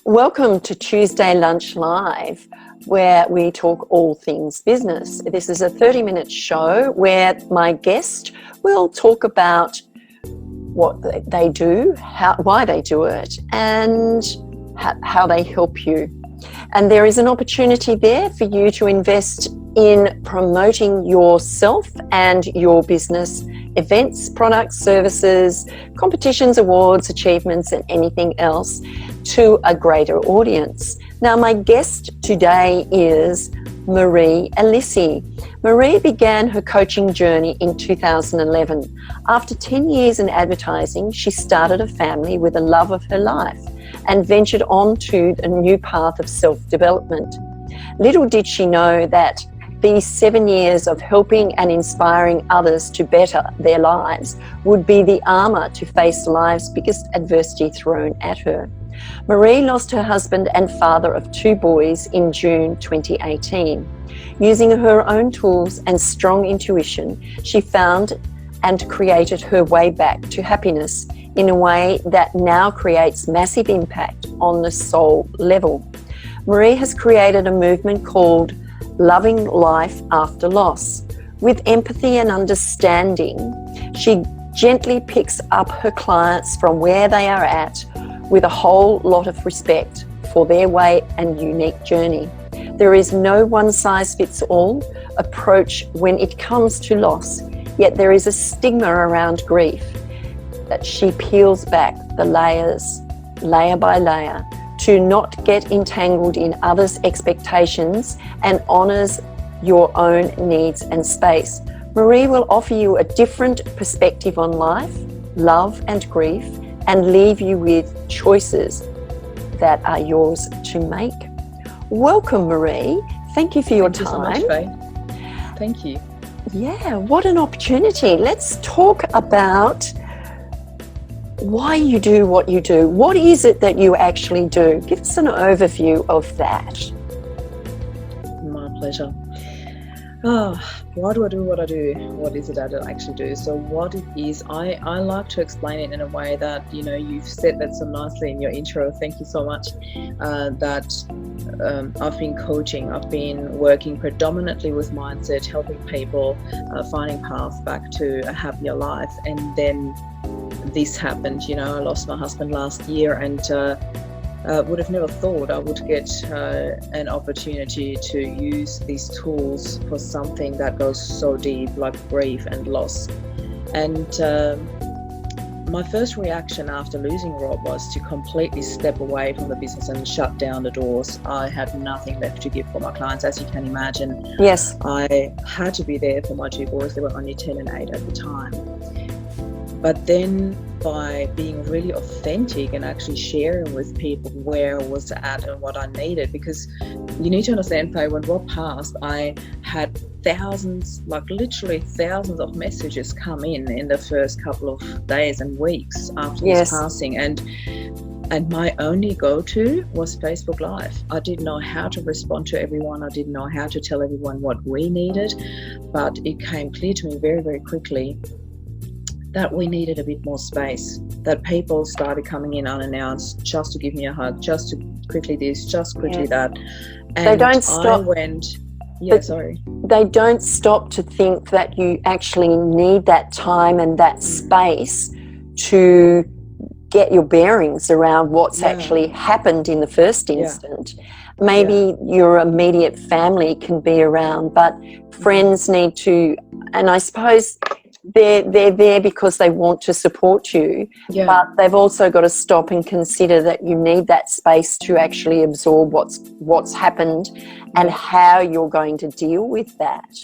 Welcome to Tuesday Lunch Live, where we talk all things business. This is a 30-minute show where my guest will talk about what they do, why they do it, and how they help you. And there is an opportunity there for you to invest in promoting yourself and your business, events, products, services, competitions, awards, achievements, and anything else to a greater audience. Now, my guest today is Marie Alessi. Marie began her coaching journey in 2011. After 10 years in advertising, she started a family with a love of her life and ventured on to a new path of self-development. Little did she know that these 7 years of helping and inspiring others to better their lives would be the armour to face life's biggest adversity thrown at her. Marie lost her husband and father of 2 boys in June 2018. Using her own tools and strong intuition, she found and created her way back to happiness in a way that now creates massive impact on the soul level. Marie has created a movement called Loving Life After Loss. With empathy and understanding, she gently picks up her clients from where they are at with a whole lot of respect for their way and unique journey. There is no one-size-fits-all approach when it comes to loss, yet there is a stigma around grief that she peels back the layers, layer by layer, to not get entangled in others' expectations and honours your own needs and space. Marie will offer you a different perspective on life, love and grief, and leave you with choices that are yours to make. Welcome, Marie. Thank you for your time. Thank you so much, Faye. Thank you. Yeah, what an opportunity. Let's talk about why you do what you do. What is it that you actually do? Give us an overview of that. My pleasure. Why do I do what I do? What is it that I actually do? So what it is, I like to explain it in a way that, you've said that so nicely in your intro. Thank you so much. I've been coaching. I've been working predominantly with mindset, helping people finding paths back to a happier life. And then this happened. I lost my husband last year, and would have never thought I would get an opportunity to use these tools for something that goes so deep, like grief and loss. And my first reaction after losing Rob was to completely step away from the business and shut down the doors. I had nothing left to give for my clients, as you can imagine. Yes. I had to be there for my 2 boys. They were only 10 and 8 at the time. But then by being really authentic and actually sharing with people where I was at and what I needed, because you need to understand, Faye, when Rob passed, I had thousands, like literally thousands of messages come in the first couple of days and weeks after his passing. And my only go-to was Facebook Live. I didn't know how to respond to everyone. I didn't know how to tell everyone what we needed, but it came clear to me very, very quickly that we needed a bit more space, that people started coming in unannounced just to give me a hug, just to quickly this, just quickly that. And they don't stop. They don't stop to think that you actually need that time and that space to get your bearings around what's actually happened in the first instant. Maybe your immediate family can be around, but friends need to, and I suppose they're there because they want to support you, but they've also got to stop and consider that you need that space to actually absorb what's happened and how you're going to deal with that.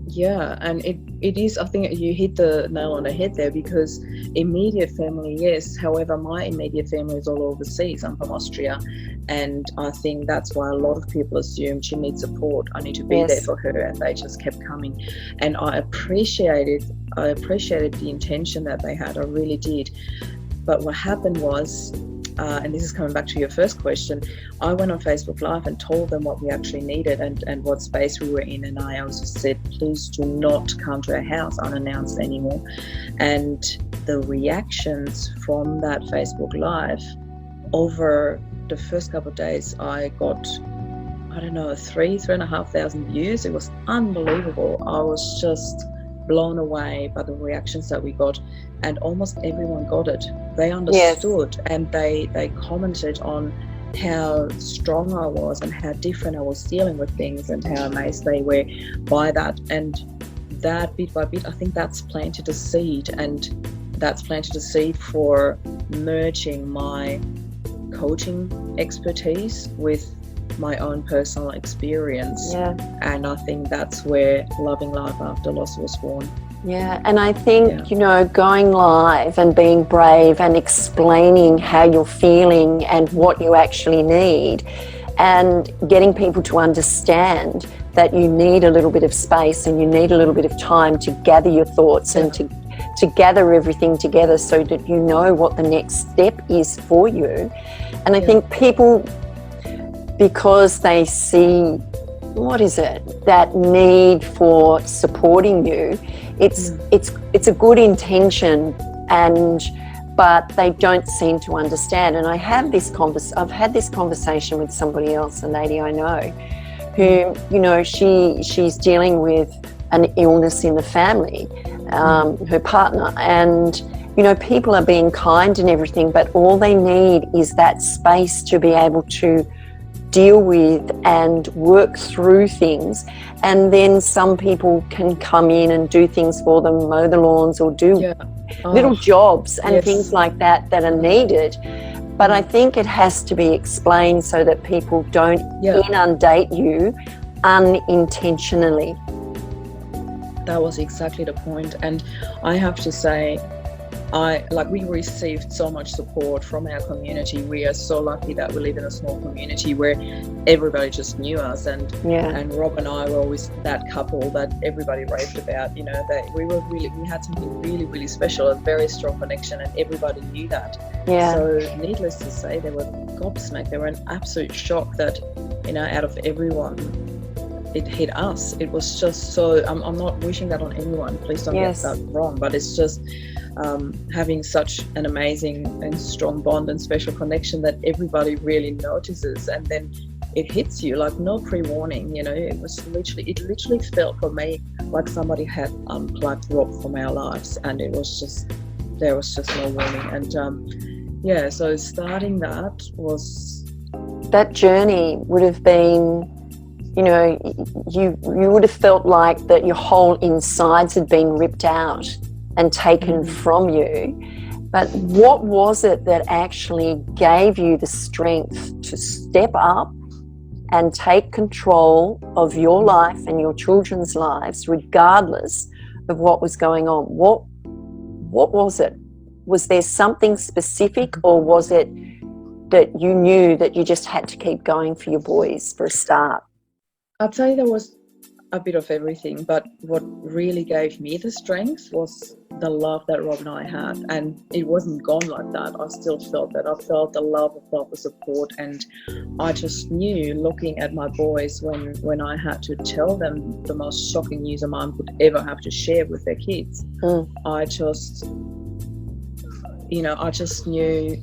Yeah, and it is, I think you hit the nail on the head there, because immediate family, yes. However, my immediate family is all overseas. I'm from Austria, and I think that's why a lot of people assume she needs support. I need to be there for her, and they just kept coming. And I appreciated the intention that they had. I really did. But what happened was, and this is coming back to your first question, I went on Facebook Live and told them what we actually needed and what space we were in, and I also said, please do not come to our house unannounced anymore. And the reactions from that Facebook Live over the first couple of days, I got, I don't know, 3,500 views. It was unbelievable. I was just blown away by the reactions that we got, and almost everyone got it. They understood, and they commented on how strong I was and how different I was dealing with things and how amazed they were by that. And that bit by bit, I think that's planted a seed, and that's planted a seed for merging my coaching expertise with my own personal experience. And I think that's where Loving Life After Loss was born. And I think, you know, going live and being brave and explaining how you're feeling and what you actually need, and getting people to understand that you need a little bit of space and you need a little bit of time to gather your thoughts and to gather everything together so that you know what the next step is for you. And I think people, because they see, what is it, that need for supporting you, it's a good intention, but they don't seem to understand. And I've had this conversation with somebody else, a lady I know, who, you know, she's dealing with an illness in the family, her partner, and, you know, people are being kind and everything, but all they need is that space to be able to deal with and work through things. And then some people can come in and do things for them, mow the lawns or do little jobs and things like that that are needed. But I think it has to be explained so that people don't inundate you unintentionally. That was exactly the point. And I have to say, we received so much support from our community. We are so lucky that we live in a small community where everybody just knew us, and Rob and I were always that couple that everybody raved about. You know, that we had something really, really special, a very strong connection, and everybody knew that. So needless to say, they were gobsmacked. They were in absolute shock that, you know, out of everyone, it hit us. It was just so, I'm not wishing that on anyone, please don't get that wrong, but it's just having such an amazing and strong bond and special connection that everybody really notices, and then it hits you like no pre-warning. You know, it literally felt for me like somebody had unplugged Rob from our lives, and there was just no warning. And so starting that journey would have been, you know, you would have felt like that your whole insides had been ripped out and taken from you. But what was it that actually gave you the strength to step up and take control of your life and your children's lives, regardless of what was going on? What was it? Was there something specific, or was it that you knew that you just had to keep going for your boys for a start? I'll tell you, there was a bit of everything, but what really gave me the strength was the love that Rob and I had, and it wasn't gone like that. I still felt that. I felt the love, I felt the support, and I just knew, looking at my boys, when I had to tell them the most shocking news a mom could ever have to share with their kids, I just knew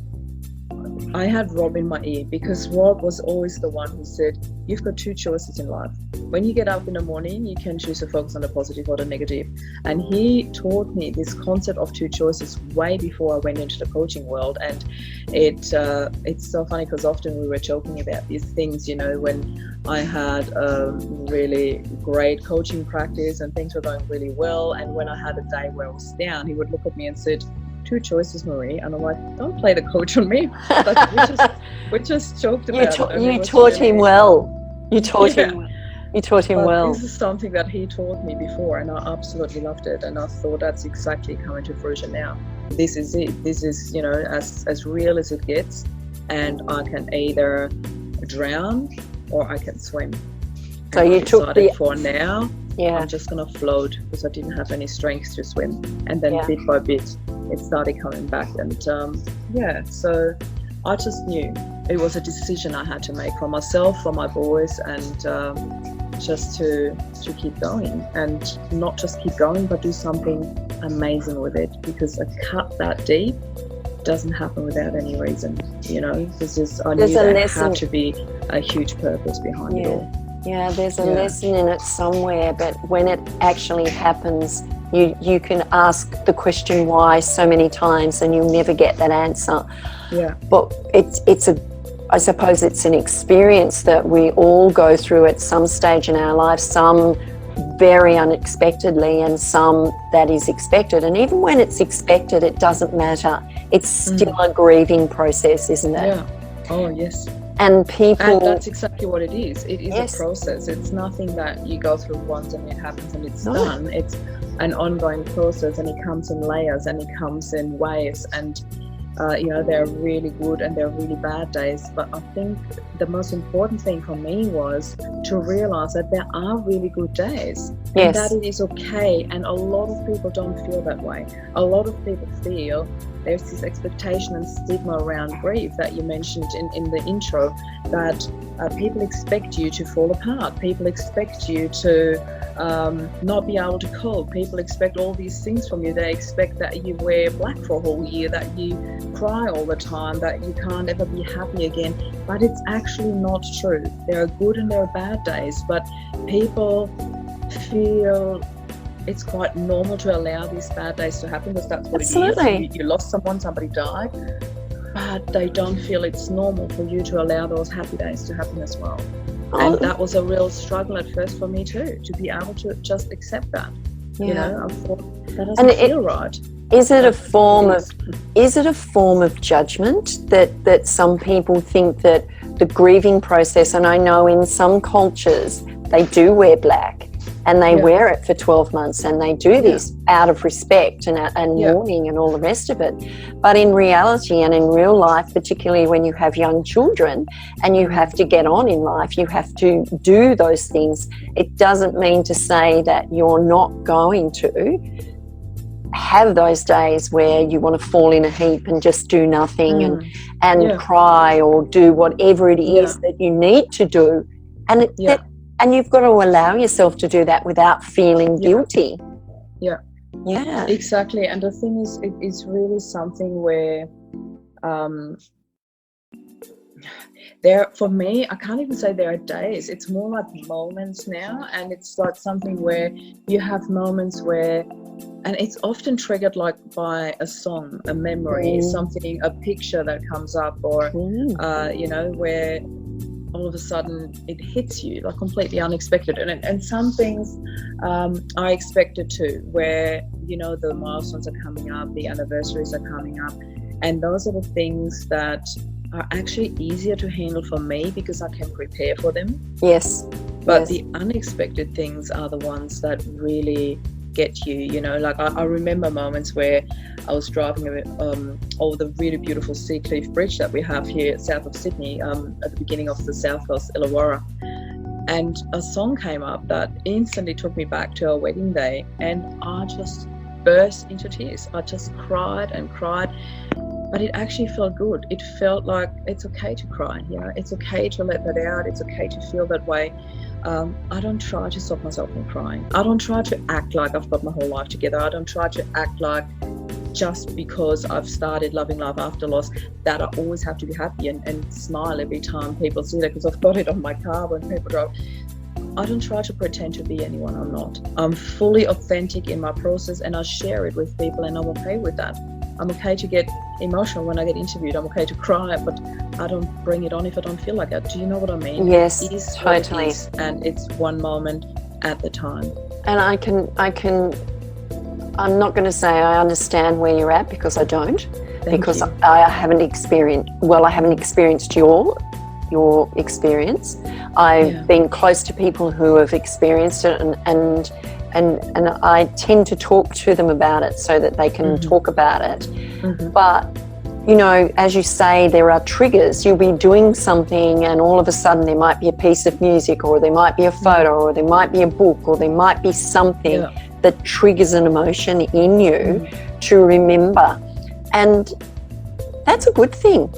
I had Rob in my ear, because Rob was always the one who said, you've got two choices in life. When you get up in the morning, you can choose to focus on the positive or the negative. And he taught me this concept of two choices way before I went into the coaching world. And it's so funny, because often we were joking about these things, you know, when I had a really great coaching practice and things were going really well, and when I had a day where I was down, he would look at me and said, two choices, Marie. And I'm like, don't play the coach on me. Like, we just joked about it. You taught him well. You taught him well. This is something that he taught me before, and I absolutely loved it. And I thought that's exactly coming to fruition now. This is it. This is, you know, as real as it gets. And I can either drown or I can swim. So you took for now. I'm just going to float, because I didn't have any strength to swim. And then bit by bit, it started coming back. And so I just knew it was a decision I had to make for myself, for my boys, and just to keep going, and not just keep going, but do something amazing with it, because a cut that deep doesn't happen without any reason, you know. I There's knew a there lesson. had to be a huge purpose behind it all. Yeah, there's a lesson in it somewhere, but when it actually happens, you can ask the question why so many times and you'll never get that answer. Yeah. But I suppose it's an experience that we all go through at some stage in our life, some very unexpectedly and some that is expected. And even when it's expected, it doesn't matter. It's still a grieving process, isn't it? Yeah. Oh, yes. And that's exactly what it is. It is a process. It's nothing that you go through once and it happens and it's done. It's an ongoing process, and it comes in layers and it comes in waves. And there are really good and there are really bad days. But I think the most important thing for me was to realize that there are really good days, and that it is okay. And a lot of people don't feel that way. A lot of people feel there's this expectation and stigma around grief that you mentioned in the intro, that people expect you to fall apart. People expect you to not be able to cope. People expect all these things from you. They expect that you wear black for a whole year, that you cry all the time, that you can't ever be happy again. But it's actually not true. There are good and there are bad days, but people feel it's quite normal to allow these bad days to happen, because that's what it is. You lost someone, somebody died, but they don't feel it's normal for you to allow those happy days to happen as well. And that was a real struggle at first for me too, to be able to just accept that. You know, I thought that doesn't feel right. Is it a form of judgment that some people think that the grieving process, and I know in some cultures they do wear black and they wear it for 12 months and they do this out of respect and mourning and all the rest of it. But in reality and in real life, particularly when you have young children and you have to get on in life, you have to do those things. It doesn't mean to say that you're not going to have those days where you want to fall in a heap and just do nothing and cry or do whatever it is that you need to do. And and you've got to allow yourself to do that without feeling guilty. Yeah, exactly. And the thing is, it's really something where for me, I can't even say there are days. It's more like moments now, and it's like something where you have moments where, and it's often triggered like by a song, a memory, something, a picture that comes up, or where all of a sudden it hits you like completely unexpected. And some things are expected too, where the milestones are coming up, the anniversaries are coming up, and those are the things that are actually easier to handle for me because I can prepare for them. But the unexpected things are the ones that really get you. Like I remember moments where I was driving over the really beautiful Sea Cliff Bridge that we have here south of Sydney, at the beginning of the South Coast, Illawarra, and a song came up that instantly took me back to our wedding day, and I just burst into tears. I just cried and cried, but it actually felt good. It felt like it's okay to cry. It's okay to let that out. It's okay to feel that way. I don't try to stop myself from crying. I don't try to act like I've got my whole life together. I don't try to act like just because I've started loving life after loss that I always have to be happy and smile every time people see that, because I've got it on my car when people drive. I don't try to pretend to be anyone I'm not. I'm fully authentic in my process, and I share it with people, and I'm okay with that. I'm okay to get emotional when I get interviewed. I'm okay to cry, but I don't bring it on if I don't feel like it. Do you know what I mean? Yes, it is totally. It is, and it's one moment at the time. And I'm not going to say I understand where you're at, because I don't. Because I haven't experienced your experience. I've been close to people who have experienced it, and I tend to talk to them about it so that they can talk about it. But as you say, there are triggers. You'll be doing something and all of a sudden there might be a piece of music, or there might be a photo, or there might be a book, or there might be something that triggers an emotion in you to remember. And that's a good thing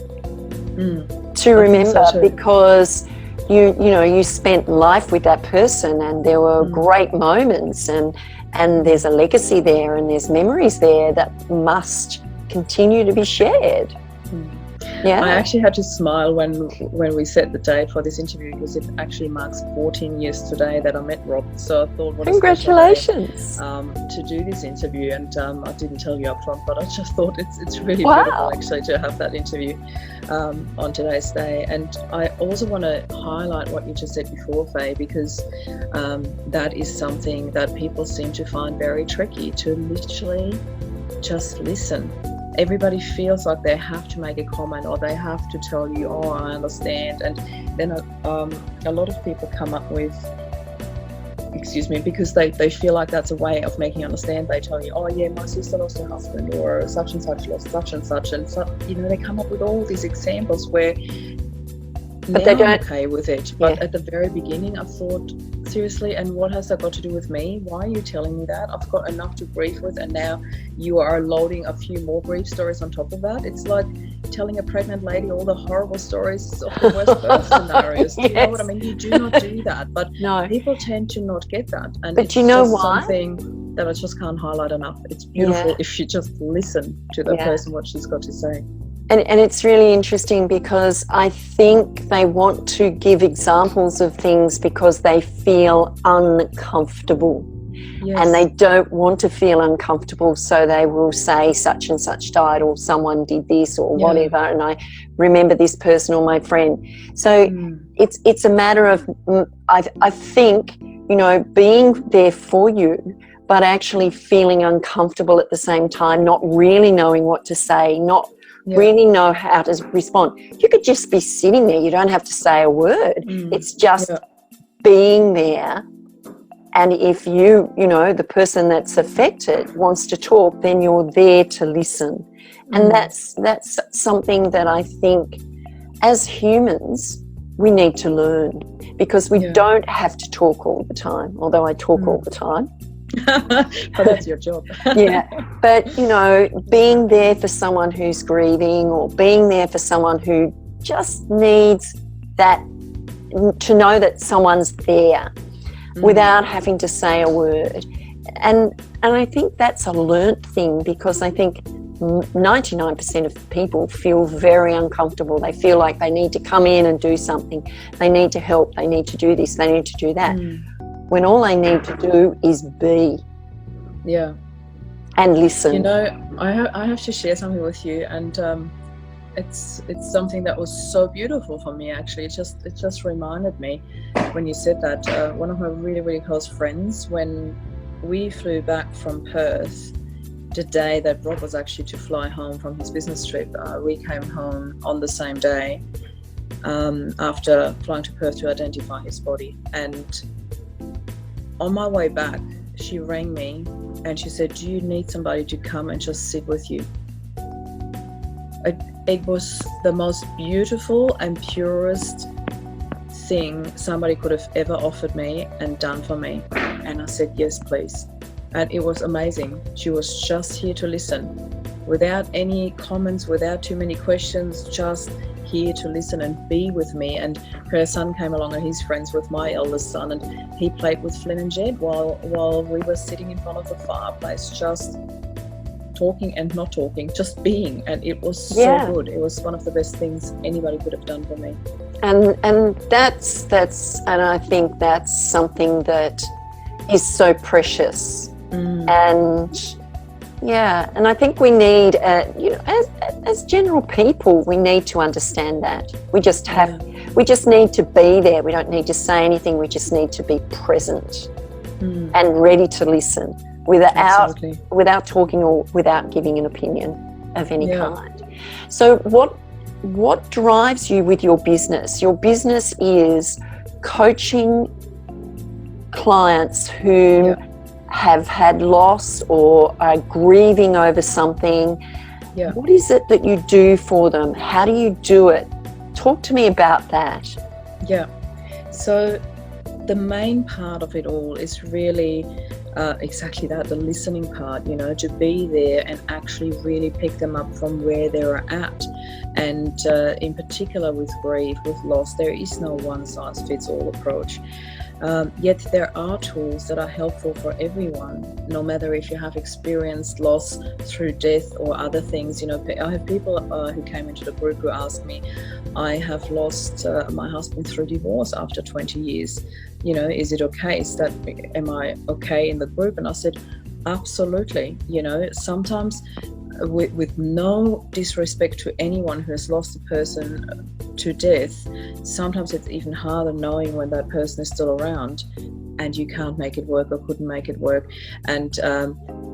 to remember, because you spent life with that person, and there were great moments, and there's a legacy there, and there's memories there that must continue to be shared. Yeah. I actually had to smile when we set the date for this interview, because it actually marks 14 years today that I met Rob. So I thought, what congratulations, a to do this interview. And I didn't tell you up front, but I just thought it's really wow. beautiful actually to have that interview on today's day. And I also want to highlight what you just said before, Faye, because that is something that people seem to find very tricky, to literally just listen. Everybody feels like they have to make a comment, or they have to tell you, oh, I understand. And then a lot of people come up with, because they feel like that's a way of making you understand. They tell you, oh yeah, my sister lost her husband, or such and such lost such and such. And so, they come up with all these examples where now I'm okay with it. But at the very beginning, I thought, seriously, and what has that got to do with me? Why are you telling me that? I've got enough to grieve with, and now you are loading a few more grief stories on top of that. It's like telling a pregnant lady all the horrible stories of the worst birth scenarios. Do you know what I mean? You do not do that, but people tend to not get that. And but it's you know just why? Something that I just can't highlight enough. It's beautiful if you just listen to the person, what she's got to say. And it's really interesting, because I think they want to give examples of things because they feel uncomfortable. Yes. And they don't want to feel uncomfortable, so they will say such and such died, or someone did this, or whatever, and I remember this person or my friend. So it's a matter of, I think, being there for you, but actually feeling uncomfortable at the same time, not really knowing what to say, not really know how to respond. You could just be sitting there. You don't have to say a word. It's just being there. And if the person that's affected wants to talk, then you're there to listen. And that's something that I think as humans we need to learn, because we don't have to talk all the time, although I talk all the time. But that's your job. But being there for someone who's grieving, or being there for someone who just needs that, to know that someone's there without having to say a word. And I think that's a learnt thing, because I think 99% of people feel very uncomfortable. They feel like they need to come in and do something. They need to help. They need to do this. They need to do that. When all they need to do is be. And listen. I have to share something with you, and it's something that was so beautiful for me, actually. It just reminded me when you said that. One of my really, really close friends, when we flew back from Perth, the day that Rob was actually to fly home from his business trip, we came home on the same day after flying to Perth to identify his body. And on my way back, she rang me and she said, do you need somebody to come and just sit with you? It was the most beautiful and purest thing somebody could have ever offered me and done for me. And I said, yes, please. And it was amazing. She was just here to listen, without any comments, without too many questions, just here to listen and be with me. And her son came along, and he's friends with my eldest son, and he played with Flynn and Jed while we were sitting in front of the fireplace, just talking and not talking, just being. And it was so good. It was one of the best things anybody could have done for me. And that's and I think that's something that is so precious. And and I think we need, as general people, we need to understand that. We just need to be there. We don't need to say anything. We just need to be present and ready to listen without talking or without giving an opinion of any kind. So what drives you with your business? Your business is coaching clients who have had loss or are grieving over something. What is it that you do for them? How do you do it? Talk to me about that. So the main part of it all is really exactly that, the listening part, to be there and actually really pick them up from where they're at. And in particular with grief, with loss, there is no one size fits all approach. Yet there are tools that are helpful for everyone, no matter if you have experienced loss through death or other things. You know, I have people who came into the group who asked me, I have lost my husband through divorce after 20 years. You know, is it okay? Am I okay in the group? And I said, absolutely. You know, sometimes with no disrespect to anyone who has lost a person to death, sometimes it's even harder knowing when that person is still around and you can't make it work or couldn't make it work. And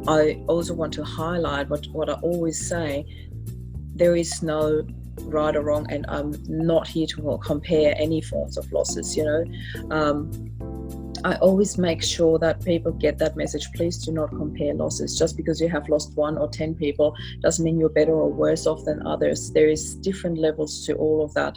I also want to highlight what I always say: there is no right or wrong, and I'm not here to compare any forms of losses. You know, I always make sure that people get that message. Please do not compare losses. Just because you have lost 1 or 10 people doesn't mean you're better or worse off than others. There is different levels to all of that.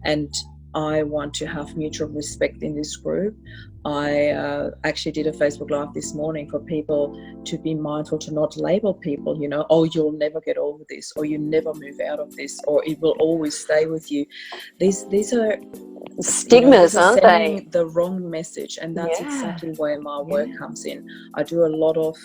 And I want to have mutual respect in this group. I actually did a Facebook Live this morning for people to be mindful to not label people, you know, oh, you'll never get over this, or you never move out of this, or it will always stay with you. These are stigmas, aren't they? The wrong message, and that's exactly where my work comes in. I do a lot of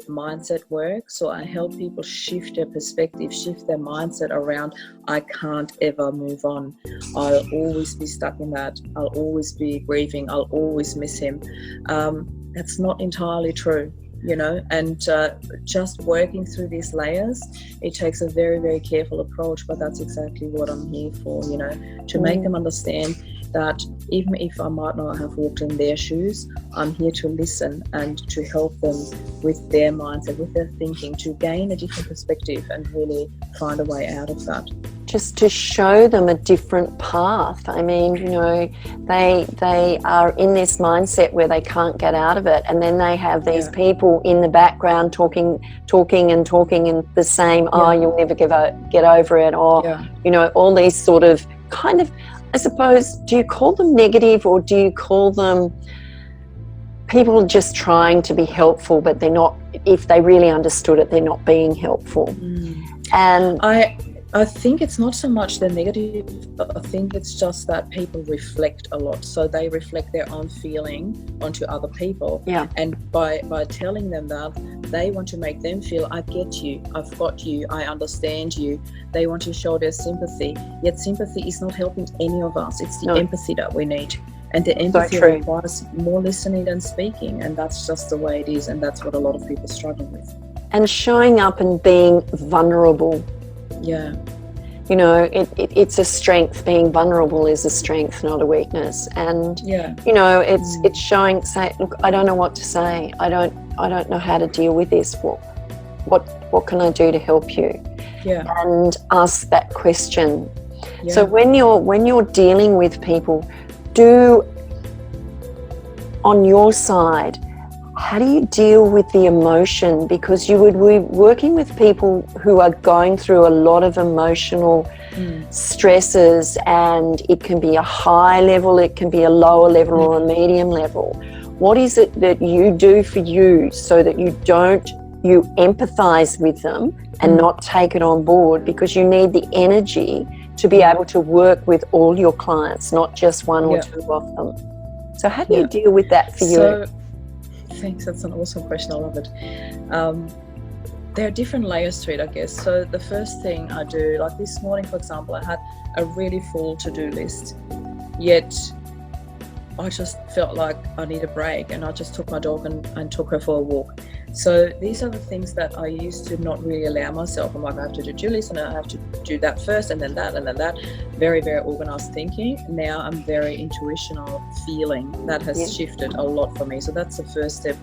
mindset work, so I help people shift their perspective, shift their mindset around, I can't ever move on, I'll always be stuck in that, I'll always be grieving, I'll always miss him. That's not entirely true, you know, and just working through these layers, it takes a very, very careful approach, but that's exactly what I'm here for, you know, to make them understand that even if I might not have walked in their shoes, I'm here to listen and to help them with their mindset, with their thinking, to gain a different perspective and really find a way out of that. Just to show them a different path. I mean, you know, they are in this mindset where they can't get out of it, and then they have these people in the background talking in the same, oh, you'll never get over it, or, you know, all these sort of kind of, I suppose, do you call them negative, or do you call them people just trying to be helpful, but they're not, if they really understood it, they're not being helpful? And I think it's not so much the negative, but I think it's just that people reflect a lot. So they reflect their own feeling onto other people. Yeah. And by telling them that, they want to make them feel, I get you, I've got you, I understand you. They want to show their sympathy. Yet sympathy is not helping any of us. It's the empathy that we need. And the empathy requires more listening than speaking. And that's just the way it is. And that's what a lot of people struggle with. And showing up and being vulnerable. Yeah. You know, it's a strength. Being vulnerable is a strength, not a weakness. And you know, it's showing, say, look, I don't know what to say. I don't know how to deal with this. What can I do to help you? Yeah. And ask that question. Yeah. So when you're dealing with people, do on your side, how do you deal with the emotion? Because you would be working with people who are going through a lot of emotional stresses, and it can be a high level, it can be a lower level or a medium level. What is it that you do for you so that you empathize with them and not take it on board? Because you need the energy to be able to work with all your clients, not just one or two of them. So how do you deal with that for you? Thanks, that's an awesome question. I love it. There are different layers to it, I guess. So the first thing I do, like this morning, for example, I had a really full to-do list, yet I just felt like I need a break, and I just took my dog and took her for a walk. So these are the things that I used to not really allow myself. I'm like, I have to do list, and I have to do that first, and then that, and then that. Very, very organized thinking. Now I'm very intuitional feeling. That has shifted a lot for me. So that's the first step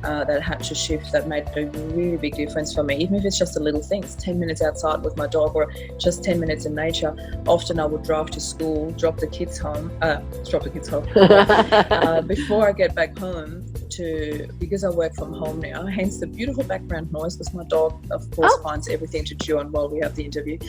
that had to shift, that made a really big difference for me. Even if it's just a little thing, it's 10 minutes outside with my dog, or just 10 minutes in nature. Often I would drive to school, drop the kids home, before I get back home, because I work from home now, hence the beautiful background noise, because my dog, of course, finds everything to chew on while we have the interview.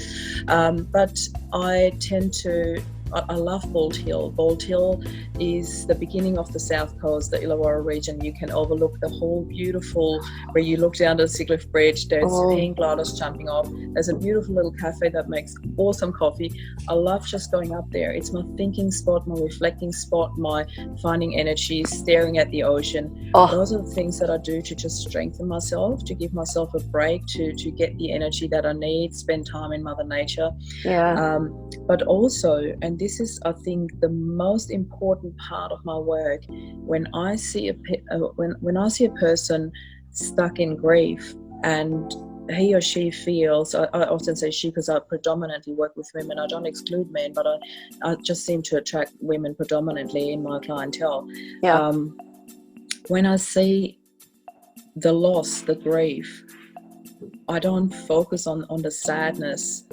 But I tend to I love Bald Hill. Bald Hill is the beginning of the south coast, the Illawarra region. You can overlook the whole beautiful, where you look down to the Seacliff Bridge, there's hang gliders jumping off. There's a beautiful little cafe that makes awesome coffee. I love just going up there. It's my thinking spot, my reflecting spot, my finding energy, staring at the ocean. Those are the things that I do to just strengthen myself, to give myself a break, to get the energy that I need, spend time in Mother Nature. But also, and this is, I think, the most important part of my work, when I see when I see a person stuck in grief and he or she feels, I often say she because I predominantly work with women. I don't exclude men, but I just seem to attract women predominantly in my clientele. When I see the loss, the grief, I don't focus on the sadness.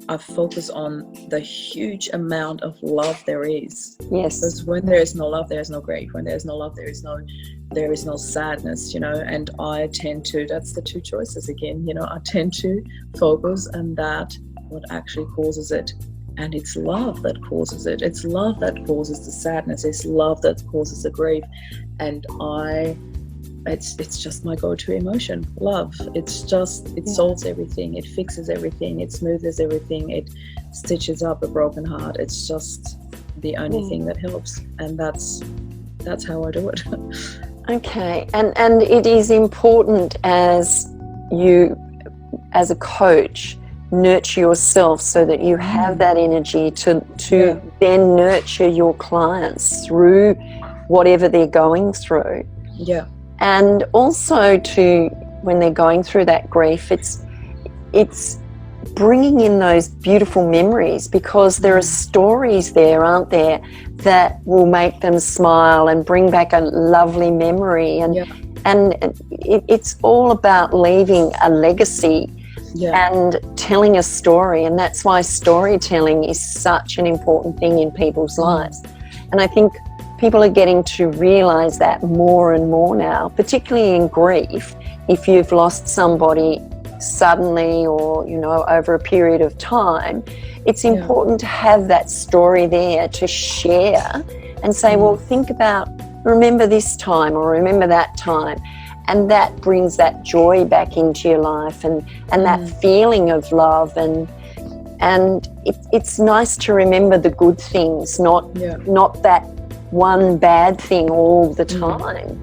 I focus on the huge amount of love there is. Yes. Because when there is no love, there is no grief. When there is no love, there is no sadness, and I tend to, that's the two choices again, I tend to focus on that, what actually causes it. And it's love that causes it. It's love that causes the sadness. It's love that causes the grief. And it's just my go-to emotion, love. It solves everything. It fixes everything. It smooths everything. It stitches up a broken heart. It's just the only thing that helps. And that's how I do it. Okay. And it is important as you, as a coach, nurture yourself so that you have that energy to then nurture your clients through whatever they're going through. Yeah. And also when they're going through that grief, it's bringing in those beautiful memories, because there are stories there, aren't there, that will make them smile and bring back a lovely memory. And it's all about leaving a legacy and telling a story. And that's why storytelling is such an important thing in people's lives. And I think people are getting to realise that more and more now, particularly in grief. If you've lost somebody suddenly or, over a period of time, it's important to have that story there to share and say, well, remember this time or remember that time. And that brings that joy back into your life and that feeling of love. And it's nice to remember the good things, not that one bad thing all the time.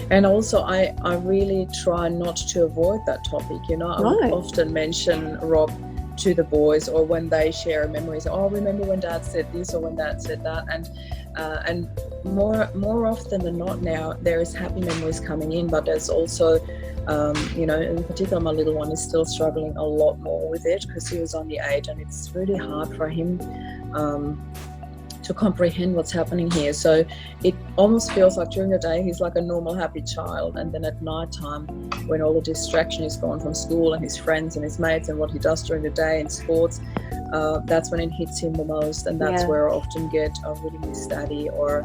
And also I really try not to avoid that topic. I would often mention Rob to the boys, or when they share memories, remember when Dad said this or when Dad said that, and more often than not now there is happy memories coming in, but there's also in particular my little one is still struggling a lot more with it because he was only 8, and it's really hard for him to comprehend what's happening here. So it almost feels like during the day he's like a normal happy child, and then at night time, when all the distraction is gone from school and his friends and his mates and what he does during the day in sports, that's when it hits him the most. And that's where I often get, I really miss Daddy, or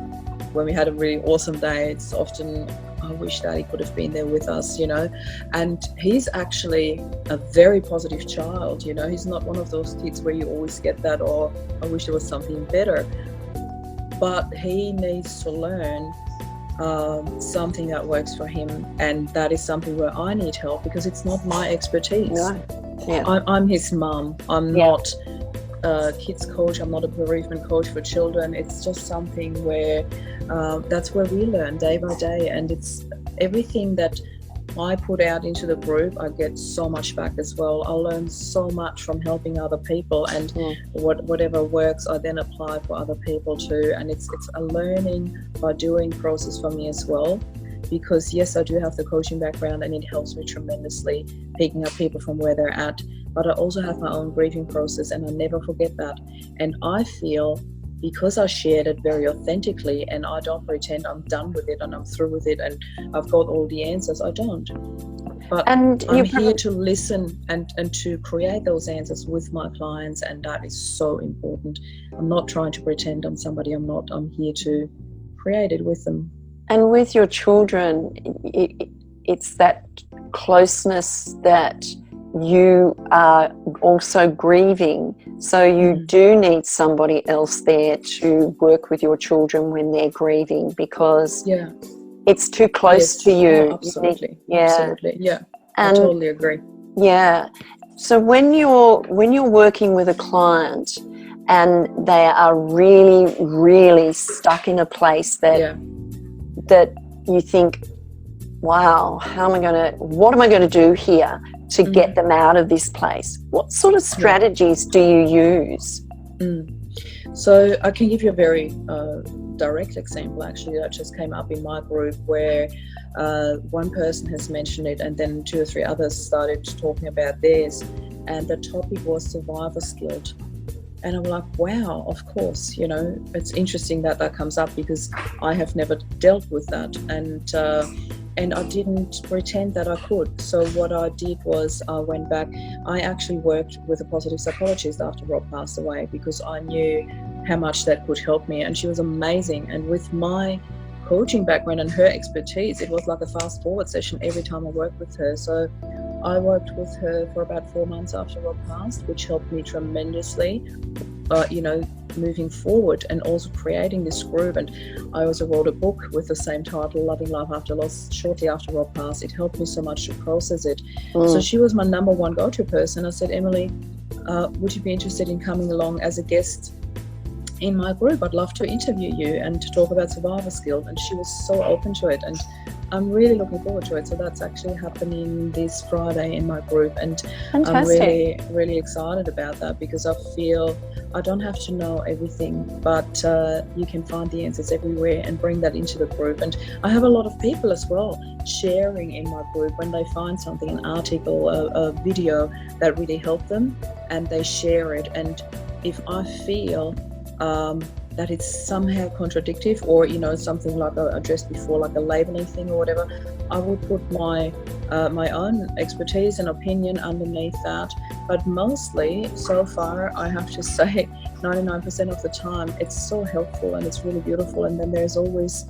when we had a really awesome day, it's often, I wish Daddy could have been there with us, and he's actually a very positive child. He's not one of those kids where you always get that, or I wish there was something better, but he needs to learn something that works for him, and that is something where I need help because it's not my expertise. I'm his mum. I'm not a kids coach. I'm not a bereavement coach for children. It's just something where that's where we learn day by day, and it's everything that I put out into the group, I get so much back as well. I learn so much from helping other people, and whatever works I then apply for other people too. And it's a learning by doing process for me as well, because yes, I do have the coaching background and it helps me tremendously picking up people from where they're at, but I also have my own grieving process, and I never forget that. And I feel, because I shared it very authentically, and I don't pretend I'm done with it and I'm through with it and I've got all the answers. I don't. But I'm here to listen and to create those answers with my clients, and that is so important. I'm not trying to pretend I'm somebody I'm not. I'm here to create it with them. And with your children, it's that closeness that you are also grieving, so you do need somebody else there to work with your children when they're grieving, because it's too close to you. Oh, absolutely. Absolutely. Yeah. And I totally agree. Yeah. So when you're working with a client and they are really, really stuck in a place that you think, wow, what am I going to do here to get them out of this place? What sort of strategies do you use? So I can give you a very direct example, actually, that just came up in my group, where one person has mentioned it, and then 2 or 3 others started talking about theirs, and the topic was survivor's guilt. And I'm like, wow, of course, it's interesting that comes up, because I have never dealt with that, and I didn't pretend that I could. So what I did was I went back. I actually worked with a positive psychologist after Rob passed away, because I knew how much that could help me, and she was amazing. And with my coaching background and her expertise, it was like a fast forward session every time I worked with her. So I worked with her for about 4 months after Rob passed, which helped me tremendously, moving forward, and also creating this group. And I also wrote a book with the same title, Loving Life After Loss, shortly after Rob passed. It helped me so much to process it. So she was my number one go-to person. I said, Emily, would you be interested in coming along as a guest in my group? I'd love to interview you and to talk about survivor's guilt. And she was so open to it, and I'm really looking forward to it. So that's actually happening this Friday in my group, and Fantastic. I'm really, really excited about that, because I feel I don't have to know everything, but you can find the answers everywhere and bring that into the group. And I have a lot of people as well sharing in my group when they find something, an article, a video that really helped them, and they share it. And if I feel that it's somehow contradictory, or something like I addressed before, like a labeling thing or whatever, I will put my own expertise and opinion underneath that. But mostly, so far, I have to say 99% of the time, it's so helpful and it's really beautiful. And then there's always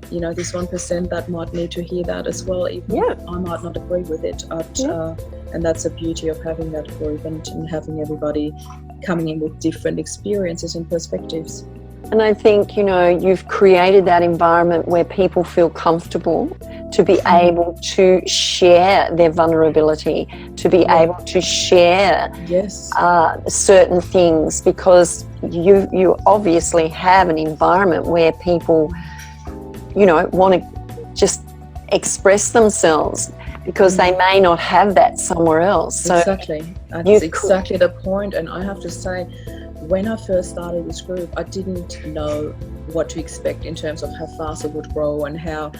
this 1% that might need to hear that as well, even if I might not agree with it. And that's the beauty of having that group, and having everybody coming in with different experiences and perspectives. And I think, you've created that environment where people feel comfortable to be able to share their vulnerability, to be able to share certain things, because you obviously have an environment where people, want to just express themselves, because they may not have that somewhere else. So exactly. That's exactly the point. And I have to say, when I first started this group, I didn't know what to expect in terms of how fast it would grow and how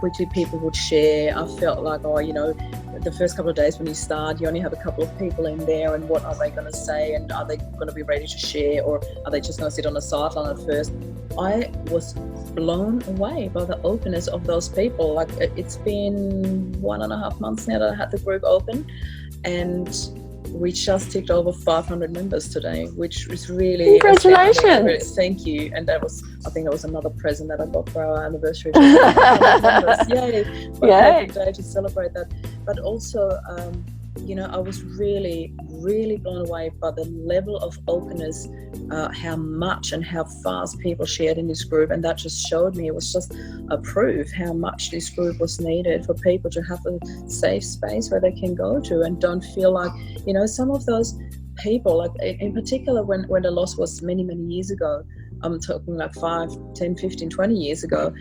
quickly people would share. I felt like, the first couple of days when you start, you only have a couple of people in there, and what are they going to say, and are they going to be ready to share, or are they just going to sit on the sideline at first? I was blown away by the openness of those people. Like, it's been 1.5 months now that I had the group open, and we just ticked over 500 members today, which is really congratulations. Thank you. And I think that was another present that I got for our anniversary. Yay! Perfect day to celebrate that. But also, I was really, really blown away by the level of openness, how much and how fast people shared in this group. And that just showed me, it was just a proof how much this group was needed for people to have a safe space where they can go to and don't feel like, some of those people, like in particular when the loss was many, many years ago, I'm talking like 5, 10, 15, 20 years ago,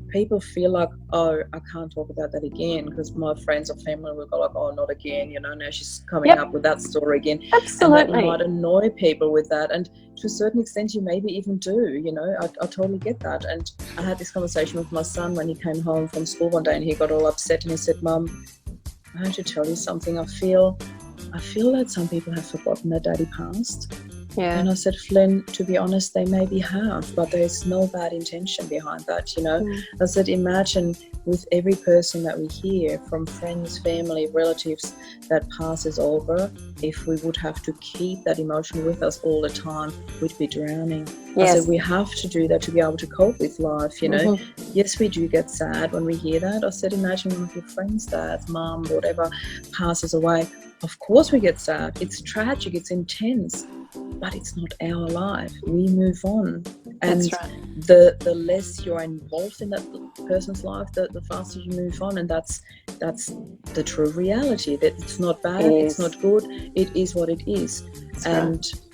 people feel like, oh, I can't talk about that again, because my friends or family will go like, oh, not again, now she's coming up with that story again. Absolutely. And that might annoy people with that, and to a certain extent you maybe even do, I totally get that. And I had this conversation with my son when he came home from school one day, and he got all upset and he said, Mum, I have to tell you something. I feel that some people have forgotten that Daddy passed. Yeah. And I said, Flynn, to be honest, they maybe have, but there's no bad intention behind that, I said, imagine with every person that we hear from friends, family, relatives that passes over, if we would have to keep that emotion with us all the time, we'd be drowning. Yes. I said, we have to do that to be able to cope with life, Yes, we do get sad when we hear that. I said, imagine one of your friends, dad, mum, whatever, passes away. of course we get sad. It's tragic, it's intense, but it's not our life. We move on. And That's right. the less you're involved in that person's life, the faster you move on. And that's the true reality, that it's not bad, it's not good, it is what it is. That's and right.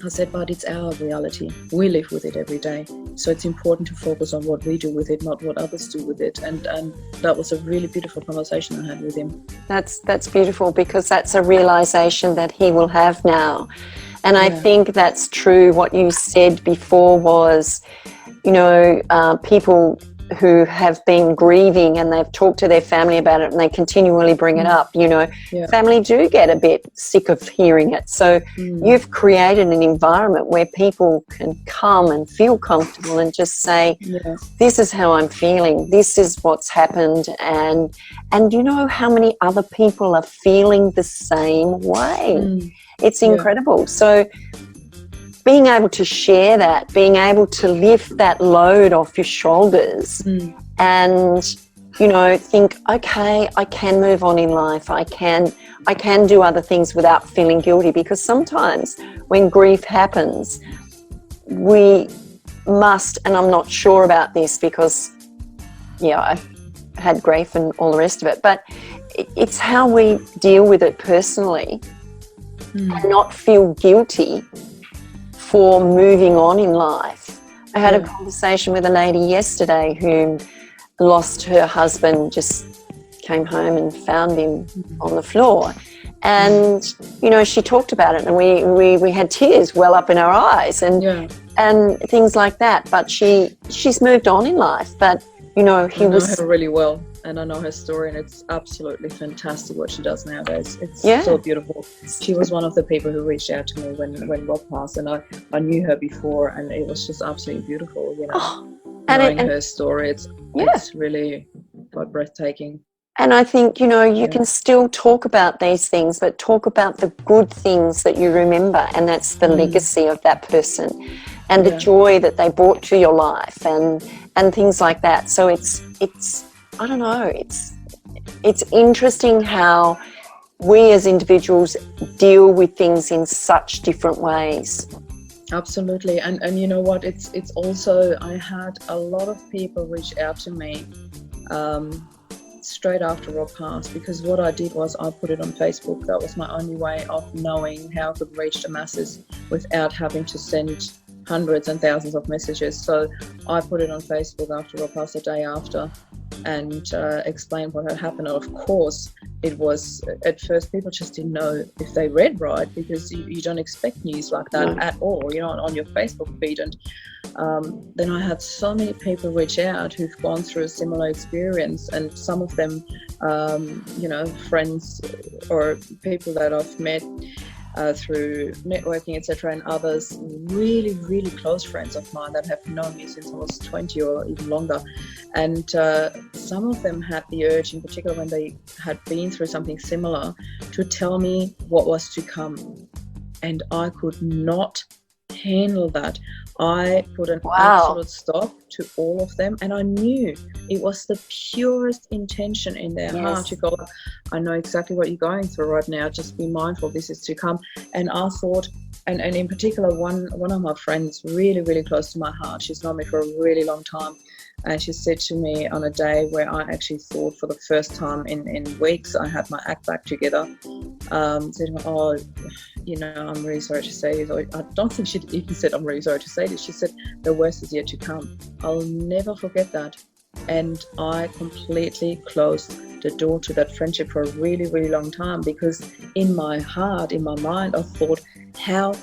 I said, but it's our reality. We live with it every day. So it's important to focus on what we do with it, not what others do with it. And that was a really beautiful conversation I had with him. That's beautiful, because that's a realization that he will have now. And I think that's true. What you said before was, people who have been grieving and they've talked to their family about it and they continually bring it up, family do get a bit sick of hearing it. So you've created an environment where people can come and feel comfortable and just say, this is how I'm feeling, this is what's happened, and you know how many other people are feeling the same way. It's incredible. So being able to share that, being able to lift that load off your shoulders and, think, okay, I can move on in life. I can do other things without feeling guilty, because sometimes when grief happens, we must, and I'm not sure about this because, I've had grief and all the rest of it, but it's how we deal with it personally and not feel guilty for moving on in life. I had a conversation with a lady yesterday who lost her husband, just came home and found him on the floor. And, she talked about it, and we had tears well up in our eyes and things like that. But she's moved on in life. But, I know her really well, and I know her story, and it's absolutely fantastic what she does nowadays. It's so beautiful. She was one of the people who reached out to me when Rob passed, and I knew her before, and it was just absolutely beautiful, knowing her story. It's really quite breathtaking. And I think, you can still talk about these things, but talk about the good things that you remember, and that's the legacy of that person and the joy that they brought to your life and things like that. So it's I don't know, it's interesting how we as individuals deal with things in such different ways. Absolutely. And you know what, it's also, I had a lot of people reach out to me straight after Rob passed, because what I did was I put it on Facebook. That was my only way of knowing how I could reach the masses without having to send hundreds and thousands of messages. So I put it on Facebook after Rob passed, the day after, and explained what had happened. And of course, it was, at first, people just didn't know if they read right, because you don't expect news like that at all, on your Facebook feed. And then I had so many people reach out who've gone through a similar experience, and some of them, friends or people that I've met through networking, etc., and others really, really close friends of mine that have known me since I was 20 or even longer. And some of them had the urge, in particular when they had been through something similar, to tell me what was to come. And I could not handle that. I put an absolute stop to all of them, and I knew it was the purest intention in their heart to go, I know exactly what you're going through right now, just be mindful, this is to come. And I thought, and in particular, one of my friends, really, really close to my heart, she's known me for a really long time, and she said to me on a day where I actually thought for the first time in weeks I had my act back together, said, I'm really sorry to say this. I don't think she even said, I'm really sorry to say this. She said, the worst is yet to come. I'll never forget that. And I completely closed the door to that friendship for a really, really long time, because in my heart, in my mind, I thought, how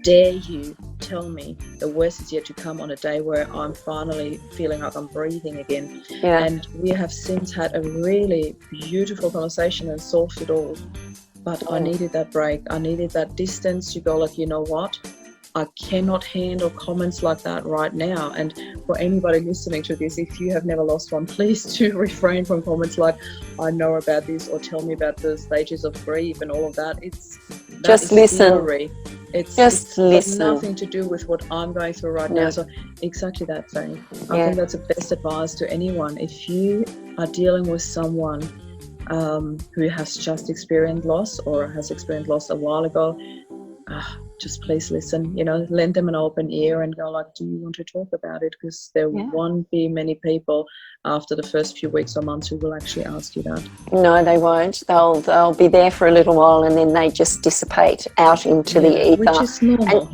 dare you tell me the worst is yet to come on a day where I'm finally feeling like I'm breathing again. And we have since had a really beautiful conversation and solved it all. But I needed that break. I needed that distance to go, like, you know what? I cannot handle comments like that right now. And for anybody listening to this, if you have never lost one, please do refrain from comments like, I know about this, or tell me about the stages of grief and all of that. Just listen. Theory. It's listen. got nothing to do with what I'm going through right now. So exactly that, Faye. I think that's the best advice to anyone. If you are dealing with someone who has just experienced loss or has experienced loss a while ago, just please listen, lend them an open ear and go like, do you want to talk about it? Because there won't be many people after the first few weeks or months who will actually ask you that. No, they won't. They'll be there for a little while and then they just dissipate out into the ether. Which is normal,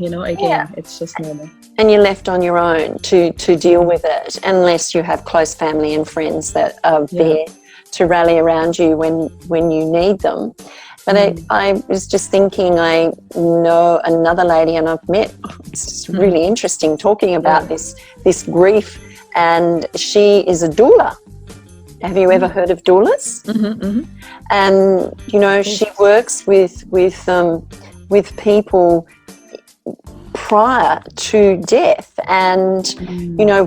it's just normal. And you're left on your own to deal with it, unless you have close family and friends that are there to rally around you when you need them. But I was just thinking, I know another lady and I've met, it's just really interesting talking about this grief, and she is a doula. Have you ever heard of doulas? And, she works with people prior to death and,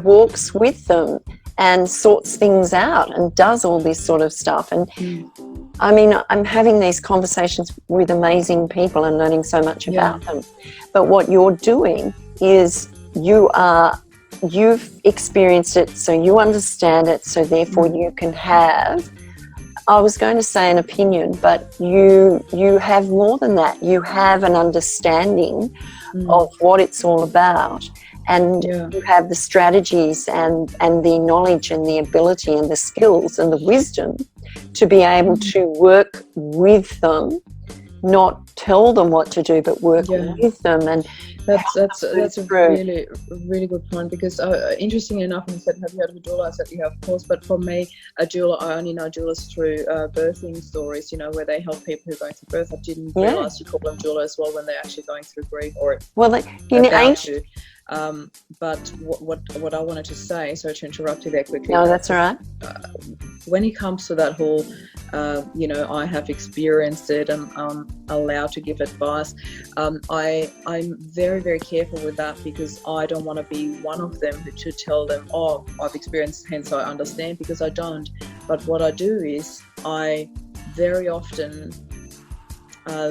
walks with them and sorts things out and does all this sort of stuff. And I mean, I'm having these conversations with amazing people and learning so much about them. But what you're doing is you've experienced it, so you understand it, so therefore you can have, I was going to say an opinion, but you have more than that. You have an understanding of what it's all about. And you have the strategies and the knowledge and the ability and the skills and the wisdom to be able to work with them, not tell them what to do, but work with them. And that's a really, really good point, because interestingly enough, when you said, have you heard of a doula? I said, yeah, of course. But for me, a doula, I only know doulas through birthing stories, where they help people who are going through birth. I didn't realise you call them doula as well when they're actually going through grief or about to. But what I wanted to say, sorry to interrupt you there quickly. No, that's all right. When it comes to that whole, I have experienced it and I'm allowed to give advice, I'm very, very careful with that, because I don't want to be one of them to tell them, oh, I've experienced, hence I understand, because I don't. But what I do is I very often,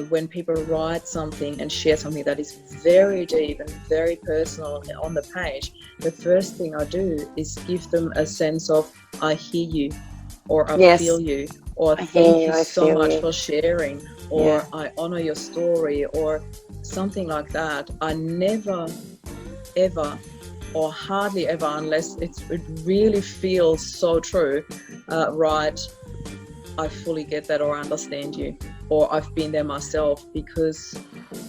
when people write something and share something that is very deep and very personal on the page, the first thing I do is give them a sense of, I hear you, or I feel you, or thank you so much for sharing, or I honor your story, or something like that. I never, ever, or hardly ever, unless it really feels so true, right, I fully get that, or I understand you, or I've been there myself, because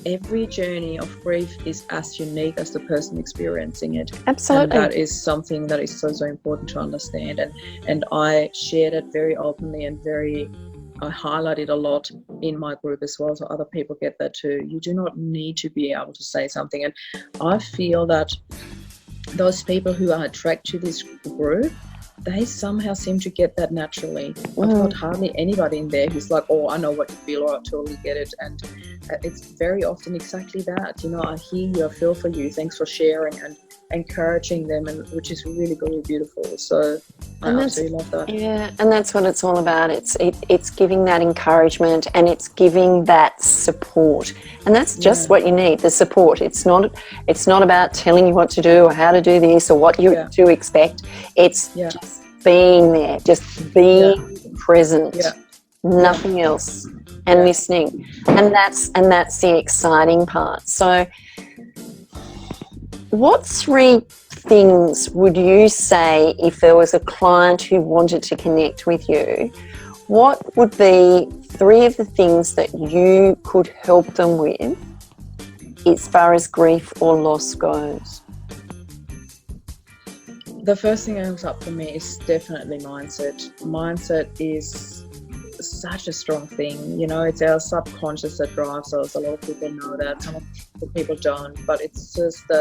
every journey of grief is as unique as the person experiencing it. Absolutely. And that is something that is so, so important to understand. And I shared it very openly and I highlight it a lot in my group as well, so other people get that too. You do not need to be able to say something. And I feel that those people who are attracted to this group, they somehow seem to get that naturally. I've got hardly anybody in there who's like, oh, I know what you feel, or I totally get it. And it's very often exactly that. I hear you, I feel for you, thanks for sharing and encouraging them, and which is really, really beautiful. So I absolutely love that. Yeah, and that's what it's all about. It's giving that encouragement, and it's giving that support. And that's just what you need, the support. It's not about telling you what to do or how to do this or what you to expect. It's just being there, just being present, nothing else, and listening. And that's the exciting part. So what 3 things would you say, if there was a client who wanted to connect with you, what would be 3 of the things that you could help them with as far as grief or loss goes? The first thing that comes up for me is definitely mindset. Mindset is such a strong thing. It's our subconscious that drives us. A lot of people know that, some of the people don't, but it's just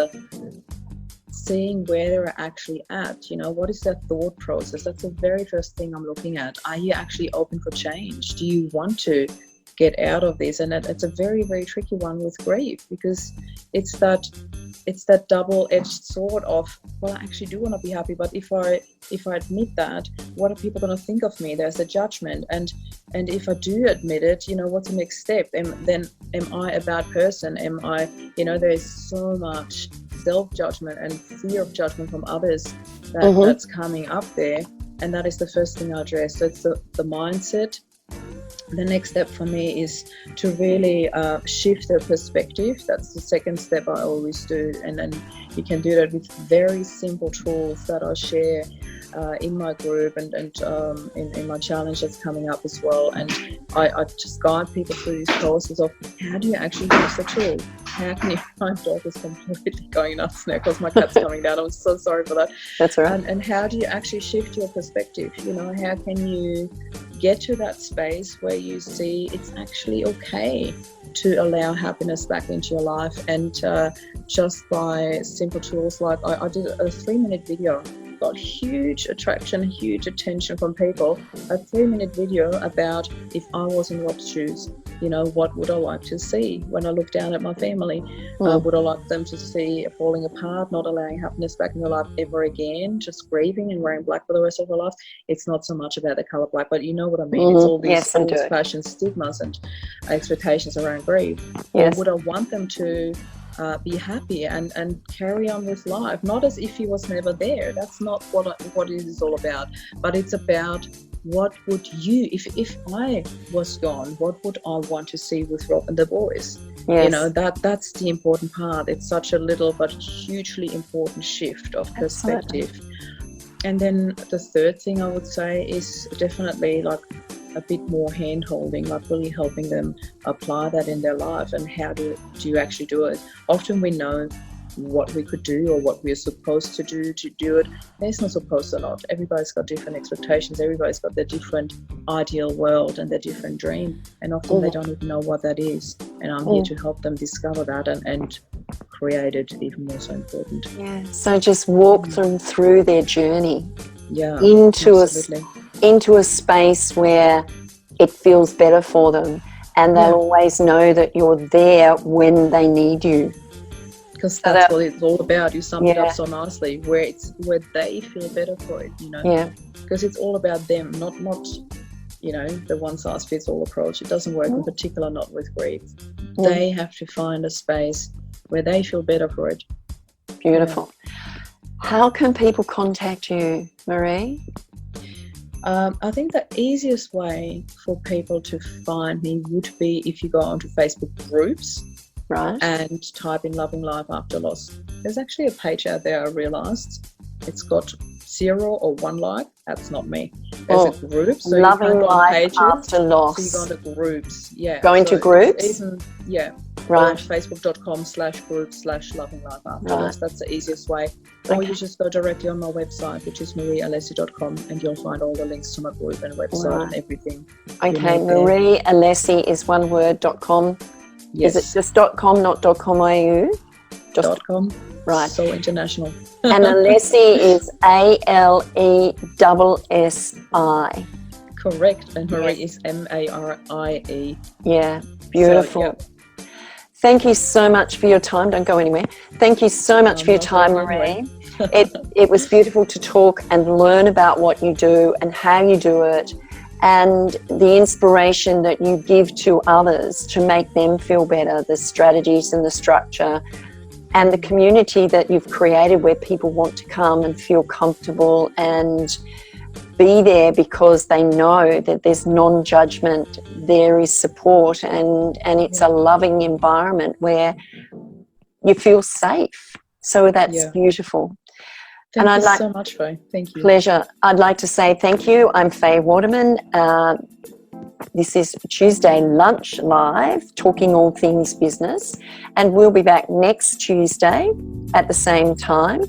seeing where they're actually at. What is their thought process? That's the very first thing I'm looking at. Are you actually open for change? Do you want to get out of this? And it's a very, very tricky one with grief, because it's that double-edged sword of, well, I actually do want to be happy, but if I admit that, what are people going to think of me? There's a judgment, and if I do admit it, what's the next step? Am I a bad person? Am I, there's so much self-judgment and fear of judgment from others that's coming up there, and that is the first thing I address. So it's the mindset, The next step for me is to really shift their perspective. That's the second step I always do. And then you can do that with very simple tools that I share in my group and in my challenge that's coming up as well. And I just guide people through these process of how do you actually use the tool? How can you, my dog is completely going nuts now because my cat's coming down. I'm so sorry for that. That's all right. And how do you actually shift your perspective? You know, how can you get to that space where you see it's actually okay to allow happiness back into your life? And just by simple tools like I did a 3-minute video, got huge attraction, huge attention from people. A 3-minute video about if I was in Rob's shoes, you know, what would I like to see when I look down at my family? Would I like them to see falling apart, not allowing happiness back in their life ever again, just grieving and wearing black for the rest of their life? It's not so much about the colour black, but you know what I mean. It's all these false fashion stigmas and expectations around grief. Yes. Or would I want them to be happy and carry on with life, not as if he was never there? That's not what it is all about. But it's about what would you, if I was gone, what would I want to see with Rob and the boys? Yes. You know, that's the important part. It's such a little but hugely important shift of perspective. Absolutely. And then the third thing I would say is definitely like a bit more hand-holding, like really helping them apply that in their life. And how do you actually do it? Often we know what we could do or what we're supposed to do it. There's no supposed to not. Everybody's got different expectations. Everybody's got their different ideal world and their different dream. And often they don't even know what that is. And I'm here to help them discover that and create it even more so important. Yeah. So just walk them through their journey. Yeah. Into a space where it feels better for them, and they always know that you're there when they need you. Because that's what it's all about. You summed it up so nicely, where they feel better for it, you know. Yeah. Because it's all about them, not you know, the one size fits all approach. It doesn't work, in particular not with grief. They have to find a space where they feel better for it. Beautiful. Yeah. How can people contact you, Marie? I think the easiest way for people to find me would be if you go onto Facebook groups, right, and type in Loving Life After Loss. There's actually a page out there, I realised. It's got 0 or 1 like. That's not me. There's a group. So Loving Life After Loss. So you go into groups. Yeah. Go into groups? Right. Facebook.com/groups/Loving Life After Loss. That's the easiest way. Or you just go directly on my website, which is mariealessi.com, and you'll find all the links to my group and website and everything. Okay, Marie Alessi is one word.com. Yes. Is it just .com, not .com.au? Just .com. Right. So international. And Alessi is ALESSI. Correct. And Marie is MARIE. Yeah, beautiful. So, thank you so much for your time. Don't go anywhere. Thank you so much for your time, Marie. It was beautiful to talk and learn about what you do and how you do it, and the inspiration that you give to others to make them feel better, the strategies and the structure, and the community that you've created where people want to come and feel comfortable and be there because they know that there's non-judgment, there is support, and it's a loving environment where you feel safe. So that's beautiful. Thank you so much, Faye. Thank you. Pleasure. I'd like to say thank you. I'm Faye Waterman. This is Tuesday Lunch Live, talking all things business. And we'll be back next Tuesday at the same time,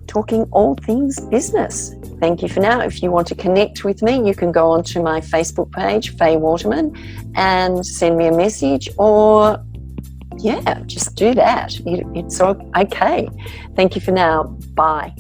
talking all things business. Thank you for now. If you want to connect with me, you can go onto my Facebook page, Faye Waterman, and send me a message, or just do that. It's okay. Thank you for now. Bye.